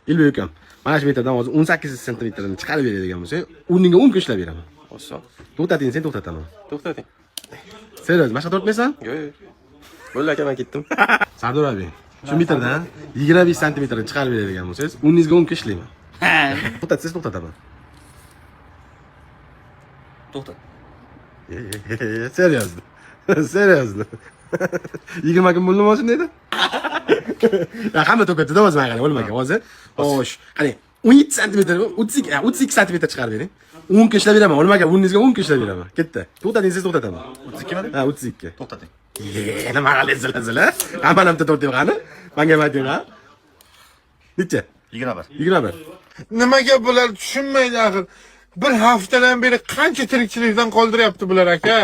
Ilbi ukam. Mana shu metrdan hozir 18 sm chiqarib beradigan bo'lsa, o'rniga 10 kun ishlab beraman. Oson. To'xtating, sen to'xtataman. To'xtating. Serios, mashqa tortmaysan? Yo'q. Bo'ldi aka, men ketdim. Sardor abi, shu metrdan 25 sm chiqarib beradigan bo'lsangiz, o'rningizga 10 kun ishlayman. To'xtatsangiz to'xtataman. To'xtat. Serios. Serios. 20 kun bo'ldi mashina edi. Ya hamma to'katda o'zi manga bo'lmagan. Hozir xo'sh, qani 17 sm, 32 sm chiqarib bering. 10 kun ishlab beraman. O'lmagan, o'rningizga 10 kun ishlab beraman. Ketdi. To'xtating, siz to'xtataman. 32 mi? Ha, 32. To'xtating. Nima qilasizlar? Hamma namda to'xtab qani? Menga ayting, ha? Necha? 21. 21. Nimaga bular tushunmaydi axir. Bir haftadan beri qancha tirikchilikdan qoldiryapti bular aka?